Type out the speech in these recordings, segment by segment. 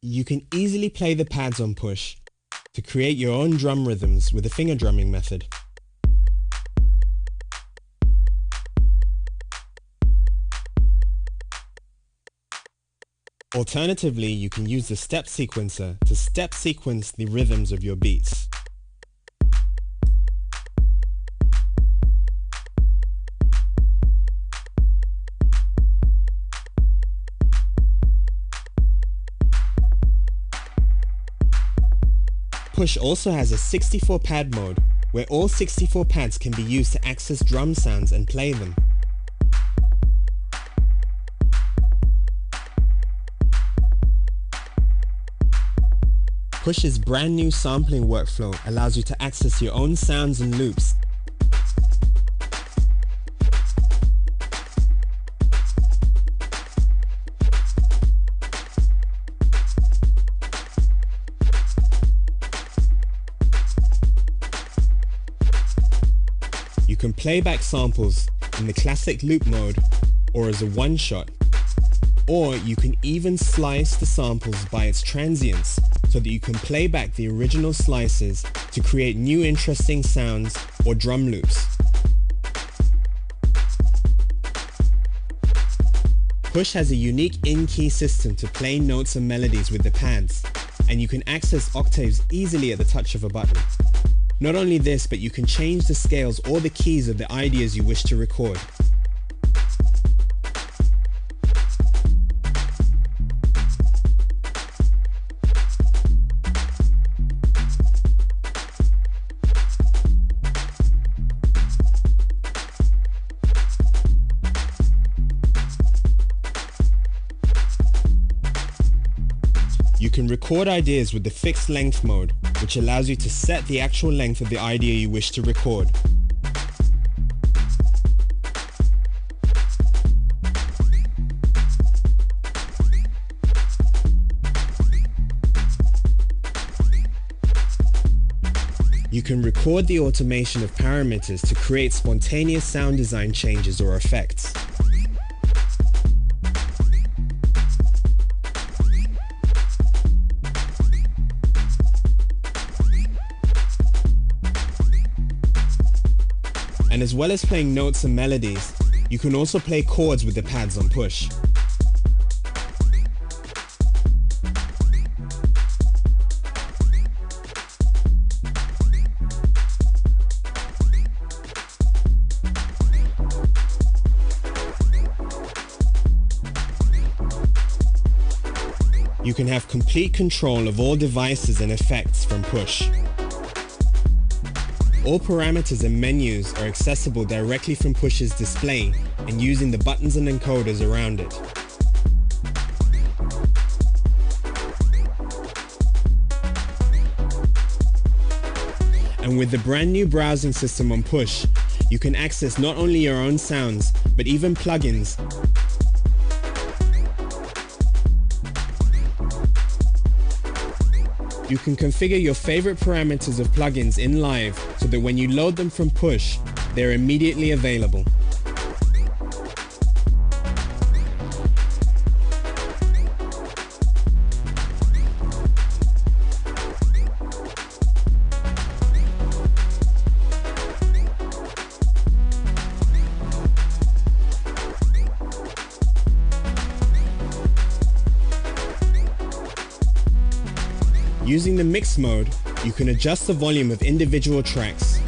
You can easily play the pads on push to create your own drum rhythms with the finger drumming method. Alternatively, you can use the step sequencer to step sequence the rhythms of your beats. Push also has a 64 pad mode, where all 64 pads can be used to access drum sounds and play them. Push's brand new sampling workflow allows you to access your own sounds and loops. You can play back samples in the classic loop mode or as a one-shot, or you can even slice the samples by its transients so that you can play back the original slices to create new interesting sounds or drum loops. Push has a unique in-key system to play notes and melodies with the pads, and you can access octaves easily at the touch of a button. Not only this, but you can change the scales or the keys of the ideas you wish to record. You can record ideas with the fixed length mode, which allows you to set the actual length of the idea you wish to record. You can record the automation of parameters to create spontaneous sound design changes or effects. And as well as playing notes and melodies, you can also play chords with the pads on push. You can have complete control of all devices and effects from push. All parameters and menus are accessible directly from push's display and using the buttons and encoders around it. And with the brand new browsing system on push, you can access not only your own sounds, but even plugins. You can configure your favorite parameters of plugins in live so that when you load them from push, they're immediately available. Using the mix mode, you can adjust the volume of individual tracks.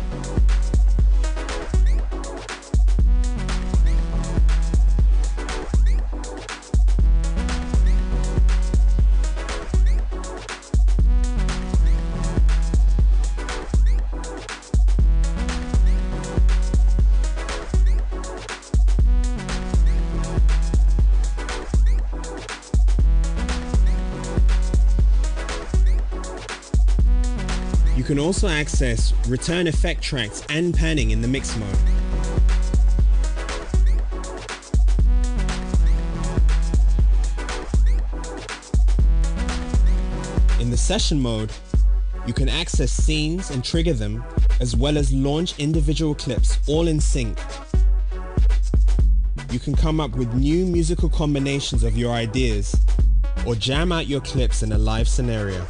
You can also access return effect tracks and panning in the mix mode. In the session mode, you can access scenes and trigger them, as well as launch individual clips all in sync. You can come up with new musical combinations of your ideas, or jam out your clips in a live scenario.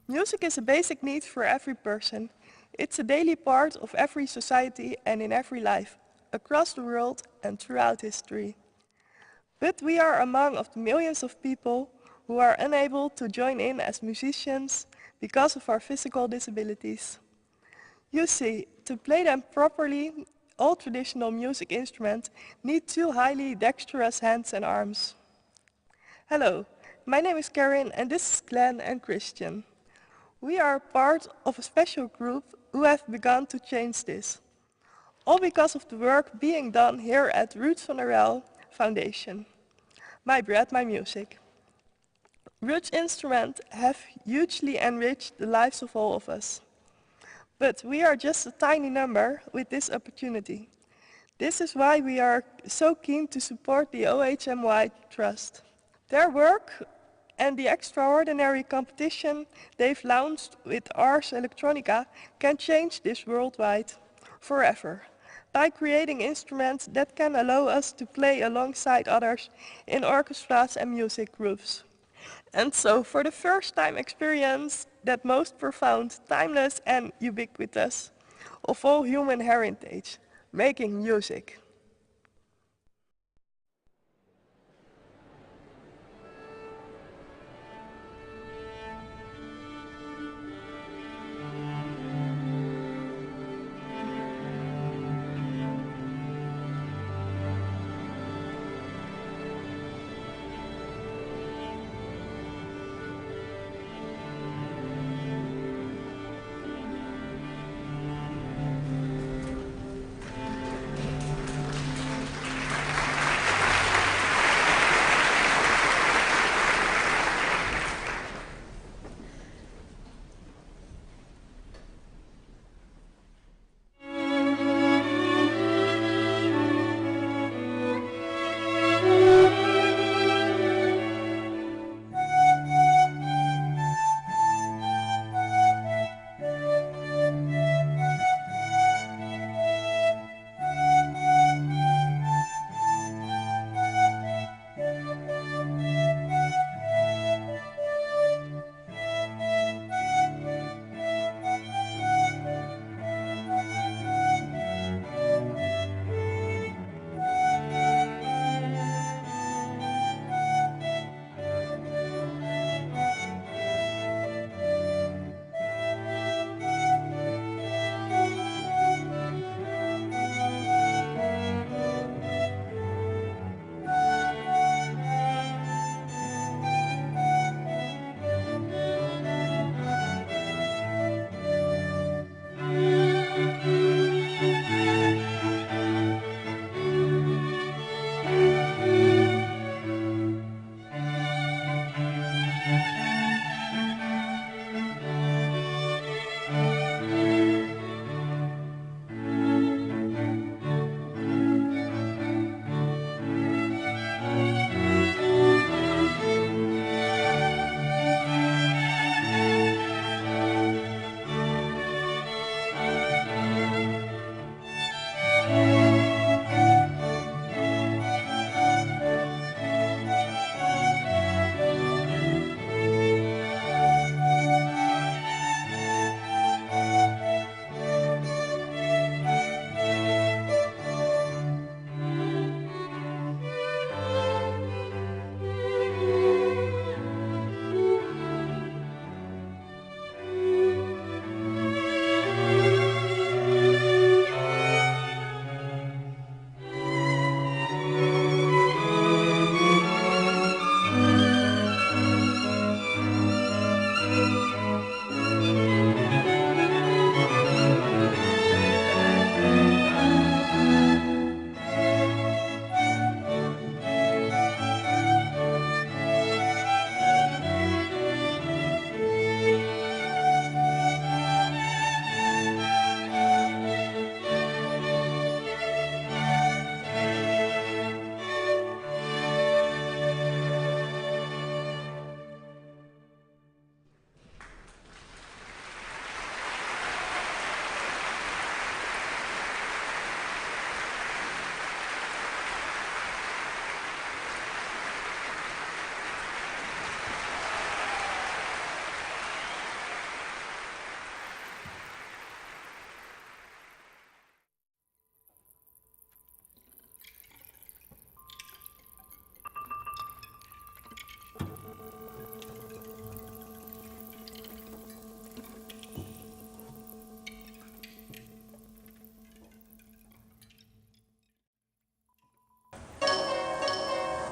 Music is a basic need for every person. It's a daily part of every society and in every life, across the world and throughout history. But we are among of the millions of people who are unable to join in as musicians because of our physical disabilities. You see, to play them properly, all traditional music instruments need two highly dexterous hands and arms. Hello, my name is Karen and this is Glenn and Christian. We are part of a special group who have begun to change this. All because of the work being done here at Roots van der Wel Foundation. My bread, my music. Roots instruments have hugely enriched the lives of all of us. But we are just a tiny number with this opportunity. This is why we are so keen to support the OHMY Trust. Their work and the extraordinary competition they've launched with Ars Electronica can change this worldwide, forever, by creating instruments that can allow us to play alongside others in orchestras and music groups. And so, for the first time, experience that most profound, timeless and ubiquitous of all human heritage, making music.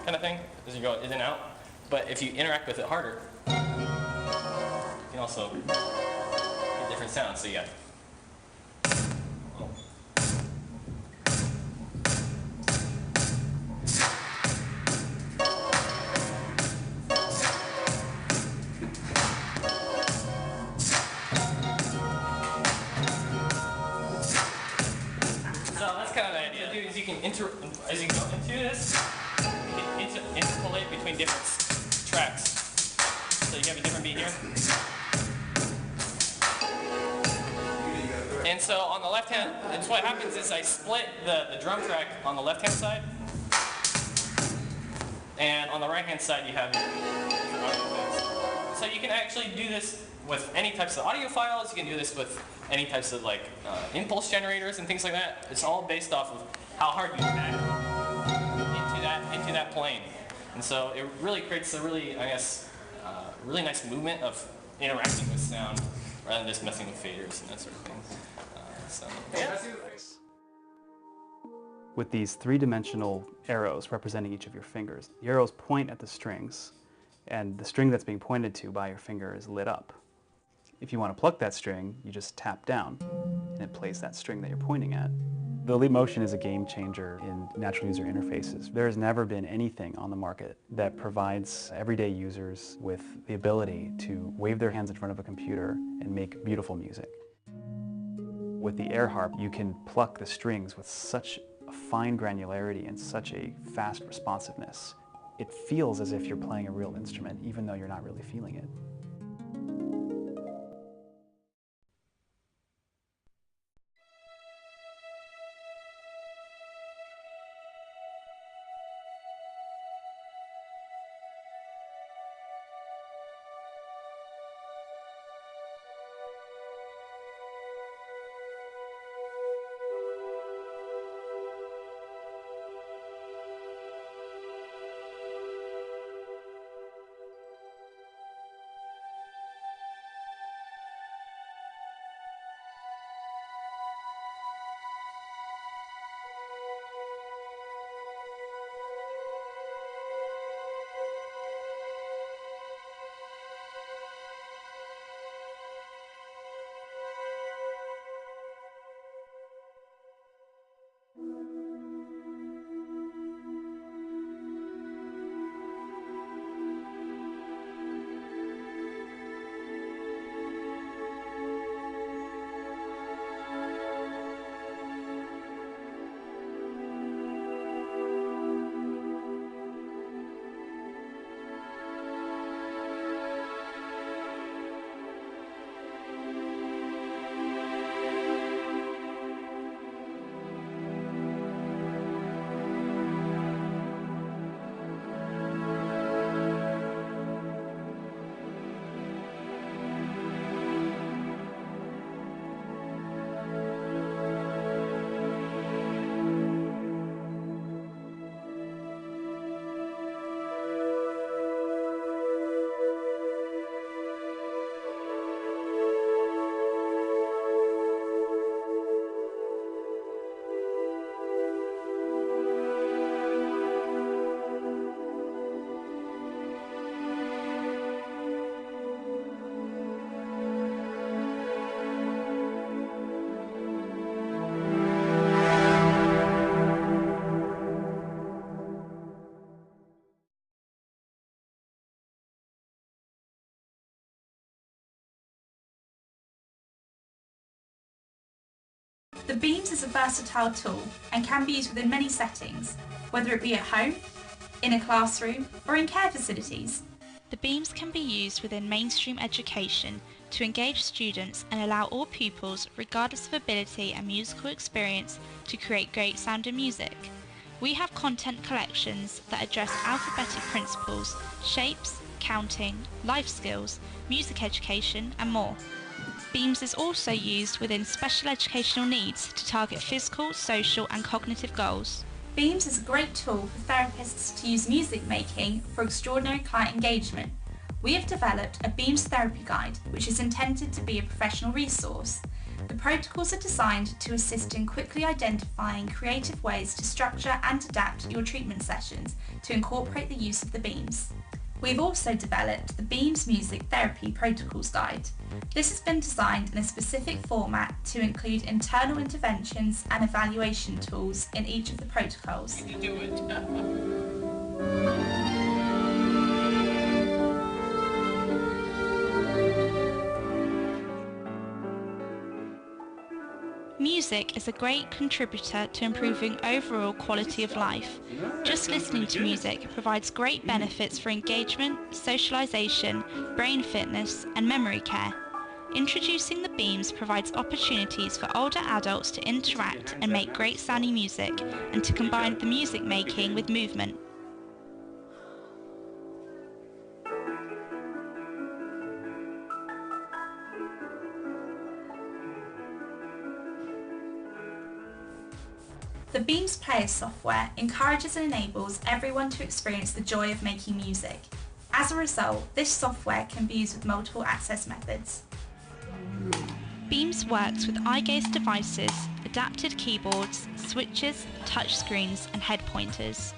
kind of thing, as you go in and out. But if you interact with it harder, you can also get different sounds. So you got as you go into this, you can interpolate between different tracks. So you have a different beat here. And so on the left hand, it's what happens is I split the drum track on the left hand side. And on the right hand side you have different audio effects. So you can actually do this with any types of audio files. You can do this with any types of like impulse generators and things like that. It's all based off of how hard you pack into that plane. And so it really creates a really, I guess, really nice movement of interacting with sound rather than just messing with faders and that sort of thing. Yeah. With these three-dimensional arrows representing each of your fingers, the arrows point at the strings, and the string that's being pointed to by your finger is lit up. If you want to pluck that string, you just tap down, and it plays that string that you're pointing at. The Leap Motion is a game changer in natural user interfaces. There has never been anything on the market that provides everyday users with the ability to wave their hands in front of a computer and make beautiful music. With the air harp, you can pluck the strings with such a fine granularity and such a fast responsiveness. It feels as if you're playing a real instrument, even though you're not really feeling it. The Beams is a versatile tool and can be used within many settings, whether it be at home, in a classroom, or in care facilities. The Beams can be used within mainstream education to engage students and allow all pupils, regardless of ability and musical experience, to create great sounding music. We have content collections that address alphabetic principles, shapes, counting, life skills, music education, and more. Beams is also used within special educational needs to target physical, social, and cognitive goals. Beams is a great tool for therapists to use music making for extraordinary client engagement. We have developed a Beams therapy guide, which is intended to be a professional resource. The protocols are designed to assist in quickly identifying creative ways to structure and adapt your treatment sessions to incorporate the use of the Beams. We've also developed the Beams Music Therapy Protocols Guide. This has been designed in a specific format to include internal interventions and evaluation tools in each of the protocols. You can do it. Music is a great contributor to improving overall quality of life. Just listening to music provides great benefits for engagement, socialization, brain fitness, and memory care. Introducing the beams provides opportunities for older adults to interact and make great sounding music, and to combine the music making with movement. The Beams Player software encourages and enables everyone to experience the joy of making music. As a result, this software can be used with multiple access methods. Beams works with eye-gaze devices, adapted keyboards, switches, touchscreens, and head pointers.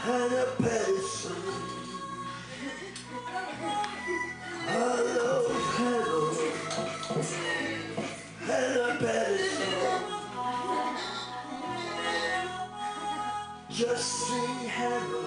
and a person. Hello, hello, and a person. Just sing hello.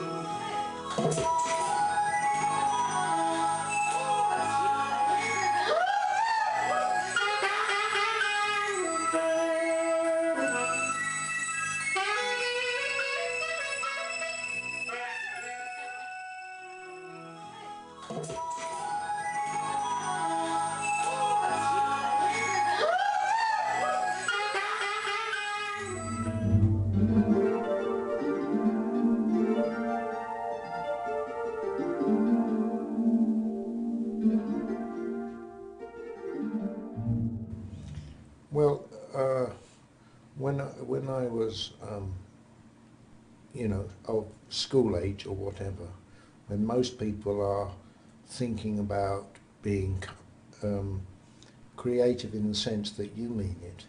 Well, when I was, you know, of school age or whatever, when most people are thinking about being creative in the sense that you mean it,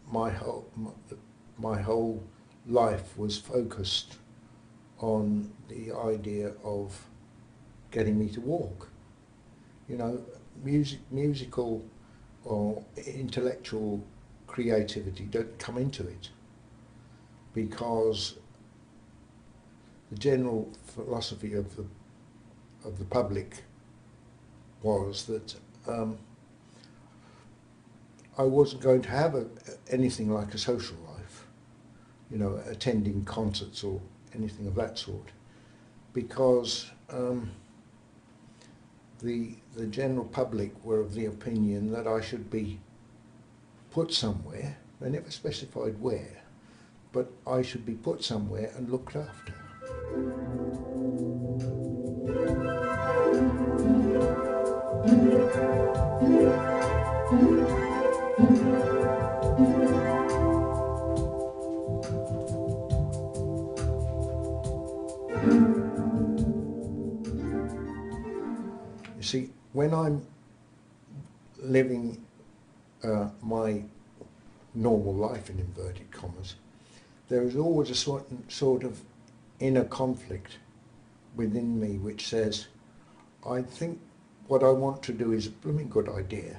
my whole life was focused on the idea of getting me to walk. You know, musical or intellectual creativity don't come into it, because the general philosophy of the public was that I wasn't going to have anything like a social life, you know, attending concerts or anything of that sort, because the general public were of the opinion that I should be put somewhere. They never specified where, but I should be put somewhere and looked after. You see, when I'm living my normal life, in inverted commas, there is always a sort of inner conflict within me which says, I think what I want to do is a blooming good idea,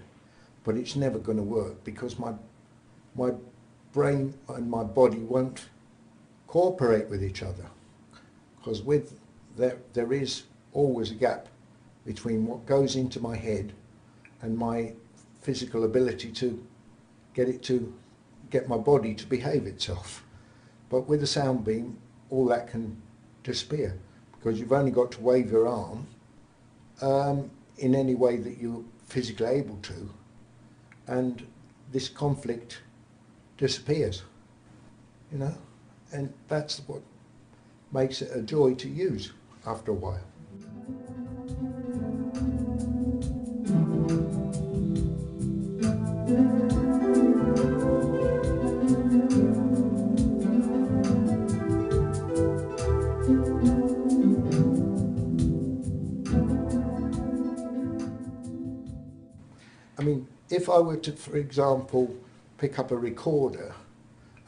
but it's never going to work because my brain and my body won't cooperate with each other, because there is always a gap between what goes into my head and my physical ability to get my body to behave itself. But with a sound beam, all that can disappear, because you've only got to wave your arm in any way that you're physically able to, and this conflict disappears, you know, and that's what makes it a joy to use after a while. I mean, if I were to, for example, pick up a recorder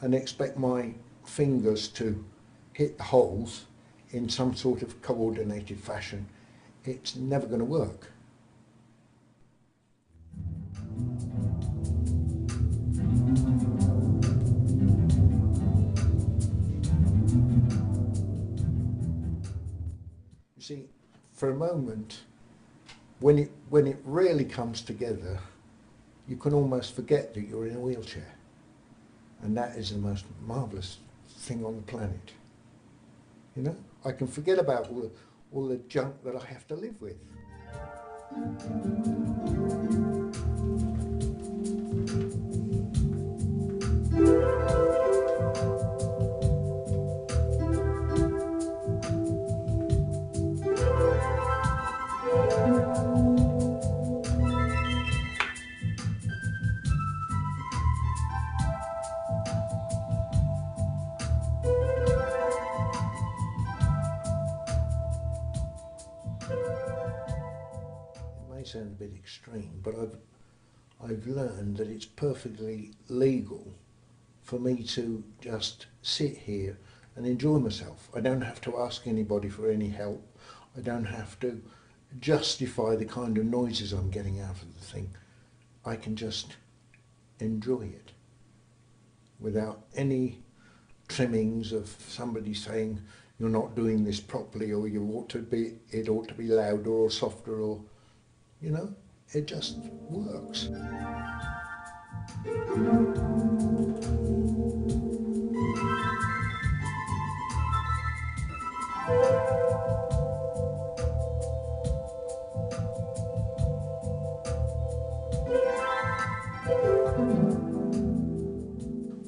and expect my fingers to hit the holes in some sort of coordinated fashion, it's never going to work. You see, for a moment, when it really comes together, you can almost forget that you're in a wheelchair. And that is the most marvellous thing on the planet. You know, I can forget about all the junk that I have to live with. Sound a bit extreme, but I've learned that it's perfectly legal for me to just sit here and enjoy myself. I don't have to ask anybody for any help. I don't have to justify the kind of noises I'm getting out of the thing. I can just enjoy it without any trimmings of somebody saying you're not doing this properly, or it ought to be louder or softer, or, you know, it just works.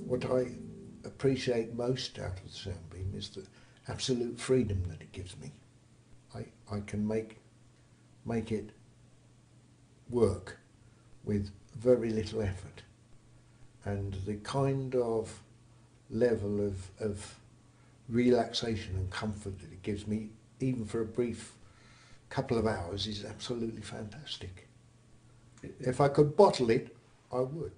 What I appreciate most out of the sound beam is the absolute freedom that it gives me. I can make it work with very little effort, and the kind of level of relaxation and comfort that it gives me, even for a brief couple of hours, is absolutely fantastic. If I could bottle it, I would.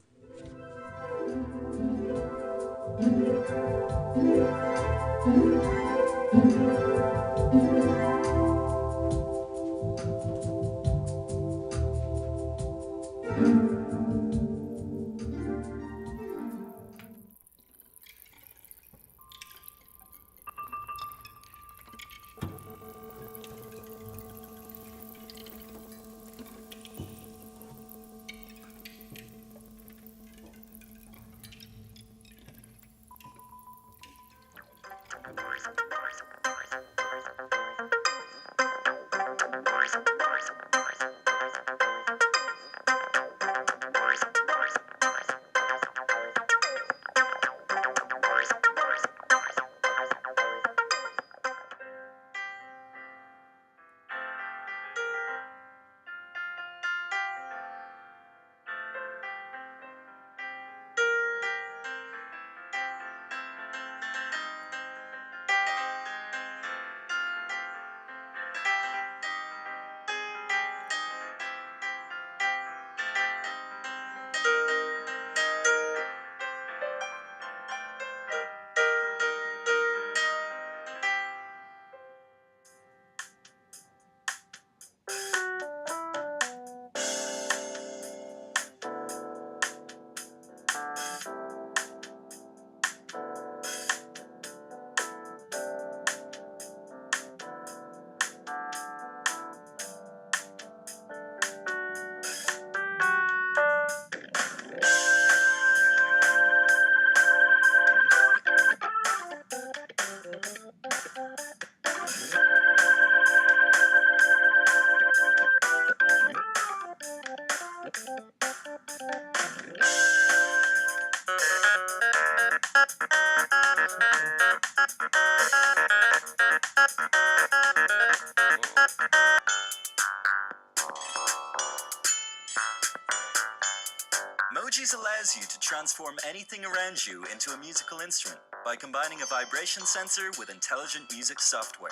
Emojis allows you to transform anything around you into a musical instrument by combining a vibration sensor with intelligent music software.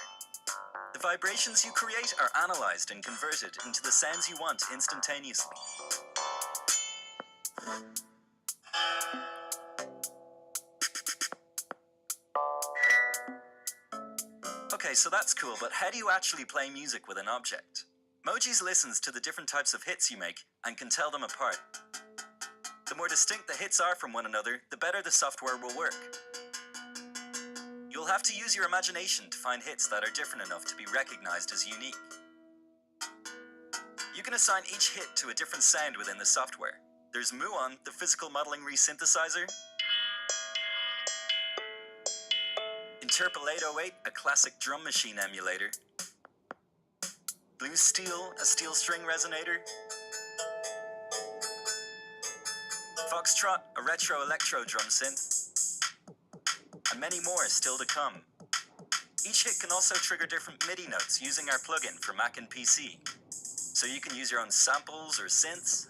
The vibrations you create are analyzed and converted into the sounds you want instantaneously. Okay, so that's cool, but how do you actually play music with an object? Emojis listens to the different types of hits you make and can tell them apart. The more distinct the hits are from one another, the better the software will work. You'll have to use your imagination to find hits that are different enough to be recognized as unique. You can assign each hit to a different sound within the software. There's Muon, the physical modeling resynthesizer, Interpolate 08, a classic drum machine emulator, Blue Steel, a steel string resonator, Foxtrot, a retro electro drum synth, and many more still to come. Each hit can also trigger different MIDI notes using our plugin for Mac and PC. So you can use your own samples or synths,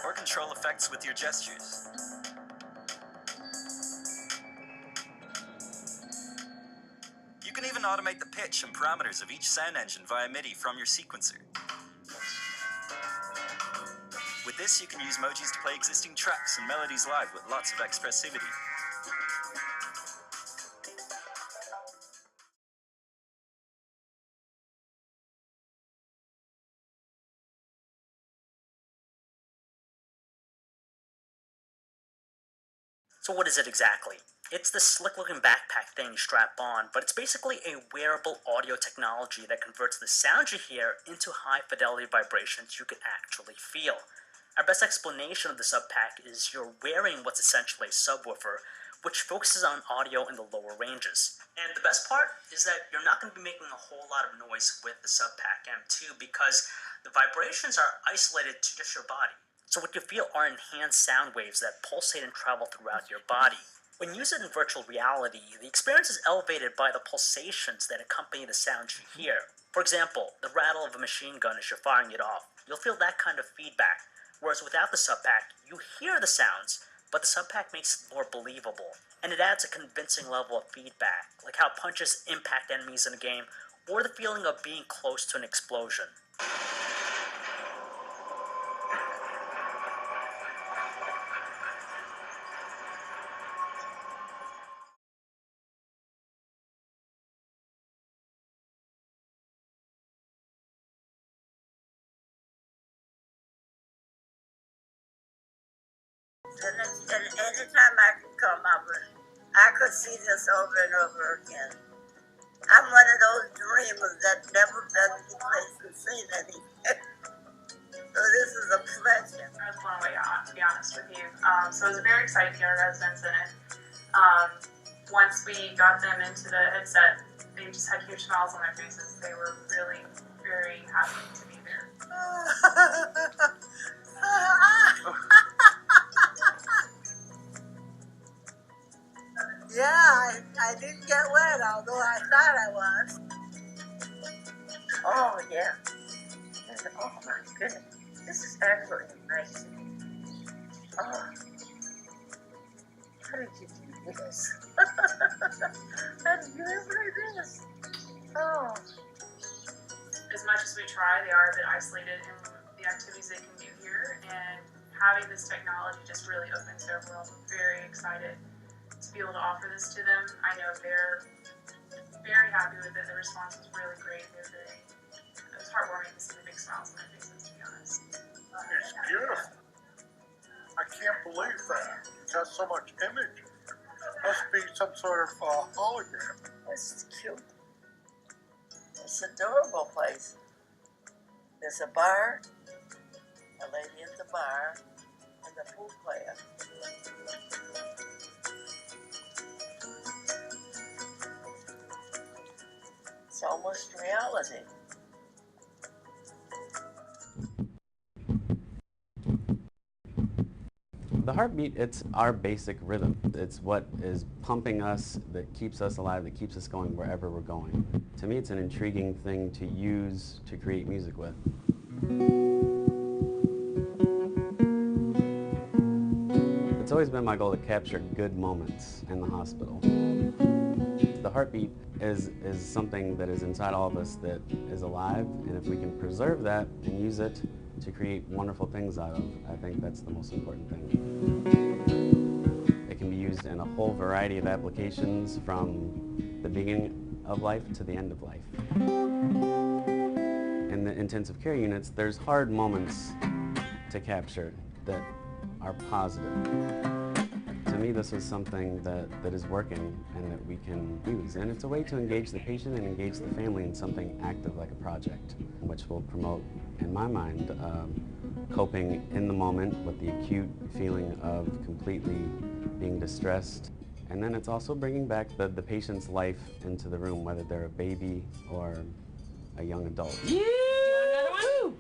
or control effects with your gestures. You can even automate the pitch and parameters of each sound engine via MIDI from your sequencer. With this, you can use Emojis to play existing tracks and melodies live with lots of expressivity. So what is it exactly? It's this slick-looking backpack thing you strap on, but it's basically a wearable audio technology that converts the sound you hear into high-fidelity vibrations you can actually feel. Our best explanation of the subpack is you're wearing what's essentially a subwoofer, which focuses on audio in the lower ranges. And the best part is that you're not going to be making a whole lot of noise with the subpack M2 because the vibrations are isolated to just your body. So what you feel are enhanced sound waves that pulsate and travel throughout your body. When you use it in virtual reality, the experience is elevated by the pulsations that accompany the sounds you hear. For example, the rattle of a machine gun as you're firing it off. You'll feel that kind of feedback, whereas without the subpack, you hear the sounds, but the subpack makes it more believable. And it adds a convincing level of feedback, like how punches impact enemies in a game, or the feeling of being close to an explosion. And anytime I could come up with, I could see this over and over again. I'm one of those dreamers that never been any place to see anything. So this is a pleasure. I was blown away, to be honest with you. So it was very exciting to get our residents in it. Once we got them into the headset, they just had huge smiles on their faces. They were really very happy to be there. Yeah, I didn't get wet, although I thought I was. Oh, yeah. Oh, my goodness. This is absolutely amazing. Oh. How did you do this? How did you ever do this? Oh. As much as we try, they are a bit isolated in the activities they can do here, and having this technology just really opens their world. I'm very excited to be able to offer this to them. I know they're very happy with it. The response was really great. It was heartwarming to see the big smiles on their faces, to be honest. It's beautiful. I can't believe that. It has so much image. Must be some sort of hologram. This is cute. It's an adorable place. There's a bar, a lady at the bar, and the pool player. It's almost reality. The heartbeat, it's our basic rhythm. It's what is pumping us, that keeps us alive, that keeps us going wherever we're going. To me, it's an intriguing thing to use to create music with. It's always been my goal to capture good moments in the hospital. The heartbeat is something that is inside all of us that is alive, and if we can preserve that and use it to create wonderful things out of, I think that's the most important thing. It can be used in a whole variety of applications from the beginning of life to the end of life. In the intensive care units, there's hard moments to capture that are positive. To me, this is something that is working and that we can use. And it's a way to engage the patient and engage the family in something active like a project, which will promote, in my mind, coping in the moment with the acute feeling of completely being distressed. And then it's also bringing back the patient's life into the room, whether they're a baby or a young adult. You want another one?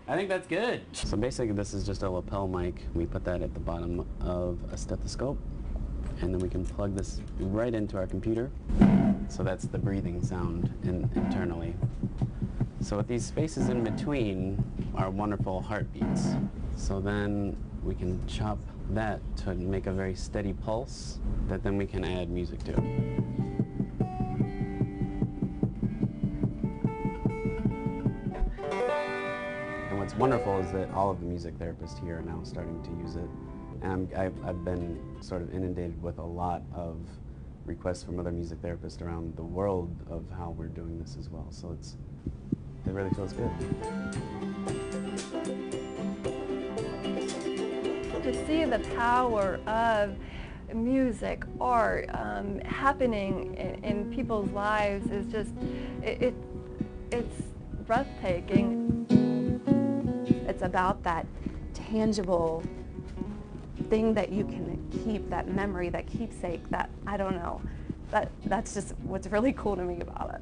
I think that's good. So basically this is just a lapel mic. We put that at the bottom of a stethoscope, and then we can plug this right into our computer. So that's the breathing sound internally. So with these spaces in between are wonderful heartbeats. So then we can chop that to make a very steady pulse that then we can add music to. What's wonderful is that all of the music therapists here are now starting to use it. And I've been sort of inundated with a lot of requests from other music therapists around the world of how we're doing this as well. So it really feels good. To see the power of music, art, happening in people's lives is just, it's breathtaking. It's about that tangible thing that you can keep, that memory, that keepsake, that, I don't know, that's just what's really cool to me about it.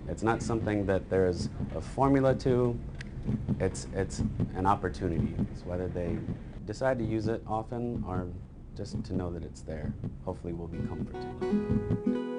It's not something that there's a formula to, it's an opportunity. It's whether they decide to use it often or just to know that it's there, hopefully will be comfort to them.